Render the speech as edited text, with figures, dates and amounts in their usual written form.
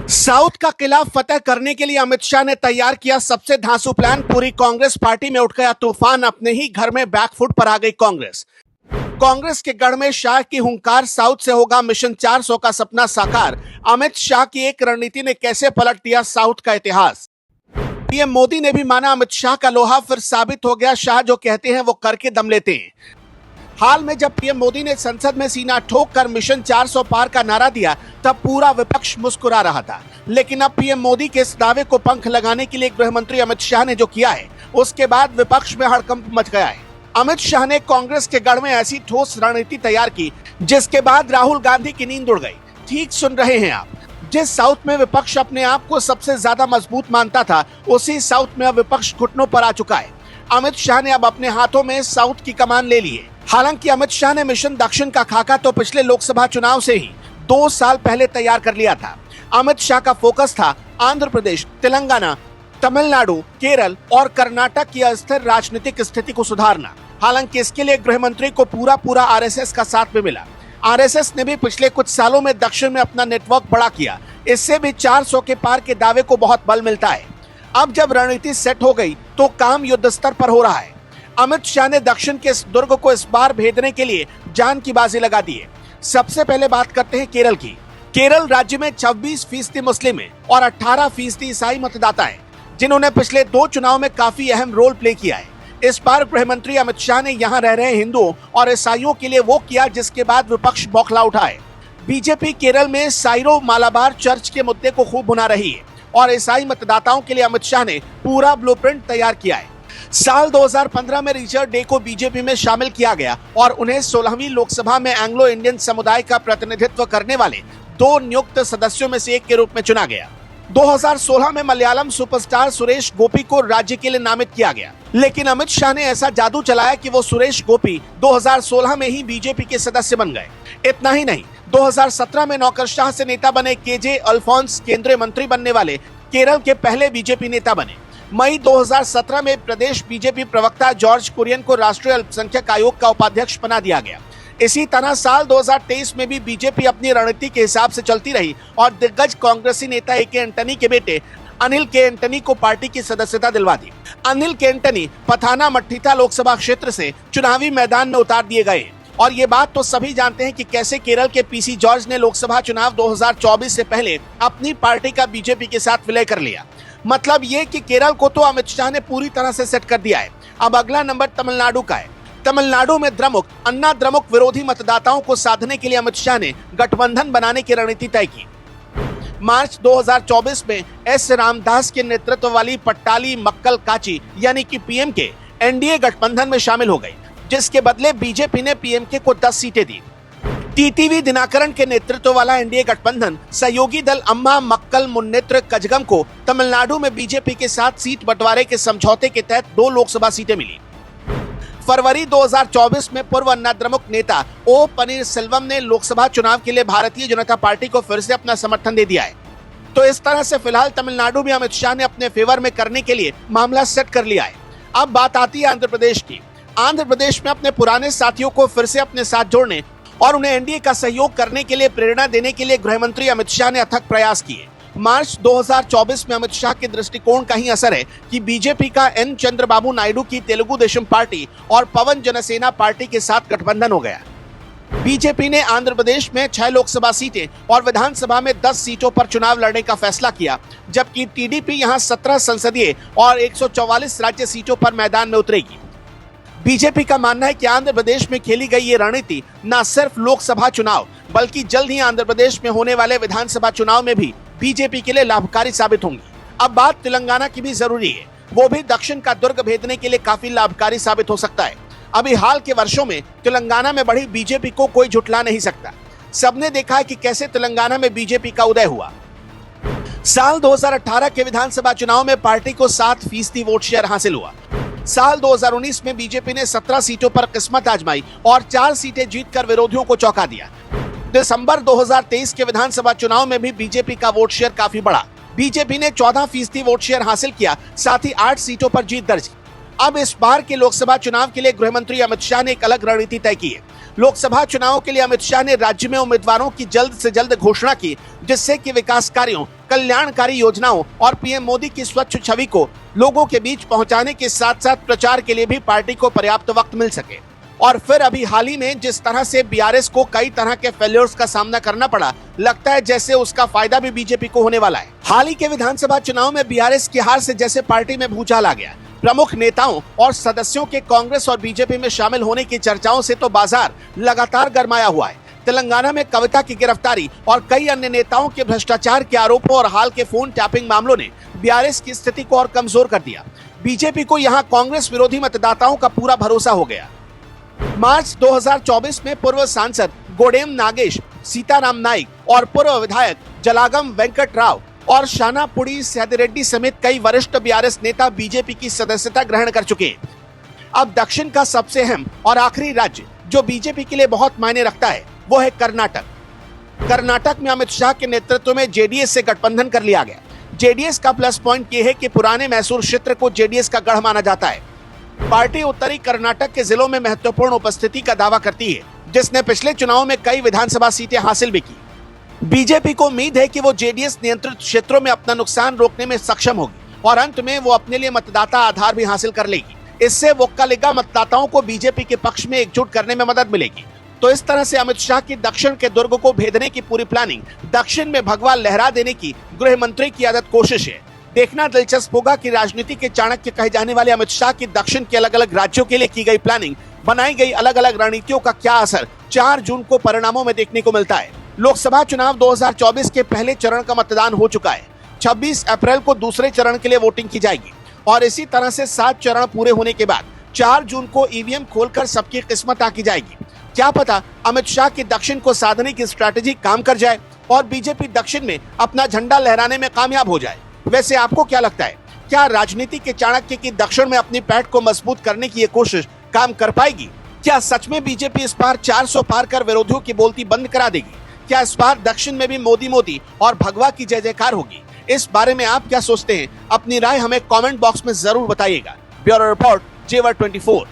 South का किला फतेह करने के लिए अमित शाह ने तैयार किया सबसे धांसू प्लान। पूरी कांग्रेस पार्टी में उठ गया तूफान। अपने ही घर में बैकफुट पर आ गई कांग्रेस। कांग्रेस के गढ़ में शाह की हुंकार। साउथ से होगा मिशन 400 का सपना साकार। अमित शाह की एक रणनीति ने कैसे पलट दिया साउथ का इतिहास। पीएम मोदी ने भी माना अमित शाह का लोहा। फिर साबित हो गया शाह जो कहते हैं वो करके दम लेते हैं। हाल में जब पीएम मोदी ने संसद में सीना ठोक कर मिशन 400 पार का नारा दिया तब पूरा विपक्ष मुस्कुरा रहा था। लेकिन अब पीएम मोदी के इस दावे को पंख लगाने के लिए गृह मंत्री अमित शाह ने जो किया है उसके बाद विपक्ष में हड़कंप मच गया है। अमित शाह ने कांग्रेस के गढ़ में ऐसी ठोस रणनीति तैयार की जिसके बाद राहुल गांधी की नींद उड़ गई। ठीक सुन रहे हैं आप। जिस साउथ में विपक्ष अपने आप को सबसे ज्यादा मजबूत मानता था उसी साउथ में अब विपक्ष घुटनों पर आ चुका है। अमित शाह ने अब अपने हाथों में साउथ की कमान ले ली है। हालांकि अमित शाह ने मिशन दक्षिण का खाका तो पिछले लोकसभा चुनाव से ही 2 साल पहले तैयार कर लिया था। अमित शाह का फोकस था आंध्र प्रदेश, तेलंगाना, तमिलनाडु, केरल और कर्नाटक की अस्थिर राजनीतिक स्थिति को सुधारना। हालांकि इसके लिए गृह मंत्री को पूरा आरएसएस का साथ में मिला। आरएसएस ने भी पिछले कुछ सालों में दक्षिण में अपना नेटवर्क बड़ा किया। इससे भी 400 के पार के दावे को बहुत बल मिलता है। अब जब रणनीति सेट हो गई तो काम युद्ध स्तर पर हो रहा है। अमित शाह ने दक्षिण के इस दुर्ग को इस बार भेदने के लिए जान की बाजी लगा दी है। सबसे पहले बात करते हैं केरल की। केरल राज्य में 26% मुस्लिम है और 18% ईसाई मतदाता है जिन्होंने पिछले 2 चुनाव में काफी अहम रोल प्ले किया है। इस बार गृह मंत्री अमित शाह ने यहाँ रह रहे हिंदुओं और ईसाइयों के लिए वो किया जिसके बाद विपक्ष बौखला उठा है। बीजेपी केरल में साइरो मालाबार चर्च के मुद्दे को खूब भुना रही है और ईसाई मतदाताओं के लिए अमित शाह ने पूरा ब्लूप्रिंट तैयार किया है। साल 2015 में रिचर्ड डे को बीजेपी में शामिल किया गया और उन्हें 16वीं लोकसभा में एंग्लो इंडियन समुदाय का प्रतिनिधित्व करने वाले 2 नियुक्त सदस्यों में से एक के रूप में चुना गया। 2016 में मलयालम सुपरस्टार सुरेश गोपी को राज्य के लिए नामित किया गया। लेकिन अमित शाह ने ऐसा जादू चलाया कि वो सुरेश गोपी 2016 में ही बीजेपी के सदस्य बन गए। इतना ही नहीं, 2017 में नौकरशाह से नेता बने केजे अल्फोंस केंद्रीय मंत्री बनने वाले केरल के पहले बीजेपी नेता बने। मई 2017 में प्रदेश बीजेपी प्रवक्ता जॉर्ज कुरियन को राष्ट्रीय अल्पसंख्यक आयोग का उपाध्यक्ष बना दिया गया। इसी तरह साल 2023 में भी बीजेपी अपनी रणनीति के हिसाब से चलती रही और दिग्गज कांग्रेसी नेता ए के एंटनी के बेटे अनिल के एंटनी को पार्टी की सदस्यता दिलवा दी। अनिल के एंटनी पथानामथिट्टा लोकसभा क्षेत्र से चुनावी मैदान में उतार दिए गए और ये बात तो सभी जानते हैं कि कैसे केरल के पीसी जॉर्ज ने लोकसभा चुनाव 2024 से पहले अपनी पार्टी का बीजेपी के साथ विलय कर लिया। मतलब ये कि केरल को तो अमित शाह ने पूरी तरह से सेट कर दिया है। अब अगला नंबर तमिलनाडु का है। तमिलनाडु में द्रमुक अन्ना द्रमुक विरोधी मतदाताओं को साधने के लिए अमित शाह ने गठबंधन बनाने की रणनीति तय की। मार्च 2024 में एस रामदास के नेतृत्व वाली पट्टाली मक्कल काची यानी कि पीएमके एनडीए गठबंधन में शामिल हो गई, जिसके बदले बीजेपी ने पीएमके को 10 सीटें दी। टीटीवी दिनाकरण के नेतृत्व वाला एनडीए गठबंधन सहयोगी दल अम्मा मक्कल मुन्नेत्र कजगम को तमिलनाडु में बीजेपी के साथ सीट बंटवारे के समझौते के तहत 2 लोकसभा सीटें मिली। फरवरी 2024 में पूर्व अन्ना द्रमुक नेता ओ पनीरसेल्वम ने लोकसभा चुनाव के लिए भारतीय जनता पार्टी को फिर से अपना समर्थन दे दिया है। तो इस तरह से फिलहाल तमिलनाडु में अमित शाह ने अपने फेवर में करने के लिए मामला सेट कर लिया है। अब बात आती है आंध्र प्रदेश की। आंध्र प्रदेश में अपने पुराने साथियों को फिर से अपने साथ जोड़ने और उन्हें एनडीए का सहयोग करने के लिए प्रेरणा देने के लिए गृह मंत्री अमित शाह ने अथक प्रयास किए। मार्च 2024 में अमित शाह के दृष्टिकोण का ही असर है कि बीजेपी का एन चंद्रबाबू नायडू की तेलुगु देशम पार्टी और पवन जनसेना पार्टी के साथ गठबंधन हो गया। बीजेपी ने आंध्र प्रदेश में 6 लोकसभा सीटें और विधानसभा में 10 सीटों पर चुनाव लड़ने का फैसला किया, जबकि टीडीपी यहां 17 संसदीय और 144 राज्य सीटों पर मैदान में उतरेगी। बीजेपी का मानना है कि आंध्र प्रदेश में खेली गई ये रणनीति न सिर्फ लोकसभा चुनाव बल्कि जल्द ही आंध्र प्रदेश में होने वाले विधानसभा चुनाव में भी बीजेपी के लिए लाभकारी साबित होंगी। अब बात तेलंगाना की भी जरूरी है। वो भी दक्षिण का दुर्ग भेदने के लिए काफी लाभकारी साबित हो सकता है। अभी हाल के वर्षों में तेलंगाना में बढ़ी बीजेपी को कोई झुठला नहीं सकता। सबने देखा है कि कैसे तेलंगाना में बीजेपी का उदय हुआ। साल 2018 के विधानसभा चुनाव में पार्टी को 7% वोट शेयर हासिल हुआ। साल 2019 में बीजेपी ने 17 सीटों पर किस्मत आजमाई और 4 सीटें जीतकर विरोधियों को चौंका दिया। दिसंबर 2023 के विधानसभा चुनाव में भी बीजेपी का वोट शेयर काफी बढ़ा। बीजेपी ने 14% वोट शेयर हासिल किया, साथ ही 8 सीटों पर जीत दर्ज की। अब इस बार के लोकसभा चुनाव के लिए गृह मंत्री अमित शाह ने एक अलग रणनीति तय की है। लोकसभा चुनावों के लिए अमित शाह ने राज्य में उम्मीदवारों की जल्द से जल्द घोषणा की, जिससे कि विकास कार्यों, कल्याणकारी योजनाओं और पीएम मोदी की स्वच्छ छवि को लोगों के बीच पहुंचाने के साथ साथ प्रचार के लिए भी पार्टी को पर्याप्त वक्त मिल सके। और फिर अभी हाल ही में जिस तरह से बीआरएस को कई तरह के फेल्योर्स का सामना करना पड़ा, लगता है जैसे उसका फायदा भी बीजेपी को होने वाला है। हाल ही के विधानसभा चुनाव में बीआरएस की हार से जैसे पार्टी में भूचाल आ गया। प्रमुख नेताओं और सदस्यों के कांग्रेस और बीजेपी में शामिल होने की चर्चाओं से तो बाजार लगातार गरमाया हुआ है। तेलंगाना में कविता की गिरफ्तारी और कई अन्य नेताओं के भ्रष्टाचार के आरोपों और हाल के फोन टैपिंग मामलों ने बीआरएस की स्थिति को और कमजोर कर दिया। बीजेपी को यहाँ कांग्रेस विरोधी मतदाताओं का पूरा भरोसा हो गया। मार्च 2024 में पूर्व सांसद गोडेम नागेश, सीताराम नाइक और पूर्व विधायक जलागम वेंकट राव और शानापुड़ी सेदिरेड्डी समेत कई वरिष्ठ बीआरएस नेता बीजेपी की सदस्यता ग्रहण कर चुके हैं। अब दक्षिण का सबसे अहम और आखिरी राज्य जो बीजेपी के लिए बहुत मायने रखता है वो है कर्नाटक। कर्नाटक में अमित शाह के नेतृत्व में जेडीएस से गठबंधन कर लिया गया। जेडीएस का प्लस पॉइंट ये है कि पुराने मैसूर क्षेत्र को जेडीएस का गढ़ माना जाता है। पार्टी उत्तरी कर्नाटक के जिलों में महत्वपूर्ण उपस्थिति का दावा करती है, जिसने पिछले चुनाव में कई विधानसभा सीटें हासिल भी की। बीजेपी को उम्मीद है कि वो जेडीएस नियंत्रित क्षेत्रों में अपना नुकसान रोकने में सक्षम होगी और अंत में वो अपने लिए मतदाता आधार भी हासिल कर लेगी। इससे वोक्का-लिगा मतदाताओं को बीजेपी के पक्ष में एकजुट करने में मदद मिलेगी। तो इस तरह से अमित शाह की दक्षिण के दुर्ग को भेदने की पूरी प्लानिंग, दक्षिण में भगवा लहरा देने की गृह मंत्री की आदत कोशिश है। देखना दिलचस्प होगा कि राजनीति के चाणक्य कहे जाने वाले अमित शाह की दक्षिण के अलग अलग राज्यों के लिए की गई प्लानिंग, बनाई गई अलग अलग रणनीतियों का क्या असर 4 जून को परिणामों में देखने को मिलता है। लोकसभा चुनाव 2024 के पहले चरण का मतदान हो चुका है। 26 अप्रैल को दूसरे चरण के लिए वोटिंग की जाएगी और इसी तरह से 7 चरण पूरे होने के बाद 4 जून को ईवीएम खोलकर सबकी किस्मत आकी जाएगी। क्या पता अमित शाह की दक्षिण को साधने की स्ट्रैटेजी काम कर जाए और बीजेपी दक्षिण में अपना झंडा लहराने में कामयाब हो जाए। वैसे आपको क्या लगता है, क्या राजनीति के चाणक्य की दक्षिण में अपनी पैठ को मजबूत करने की ये कोशिश काम कर पाएगी? क्या सच में बीजेपी इस बार 400 पार कर विरोधियों की बोलती बंद करा देगी? क्या इस बार दक्षिण में भी मोदी मोदी और भगवा की जय जयकार होगी? इस बारे में आप क्या सोचते हैं? अपनी राय हमें कमेंट बॉक्स में जरूर बताइएगा। ब्यूरो रिपोर्ट, जेवर 24।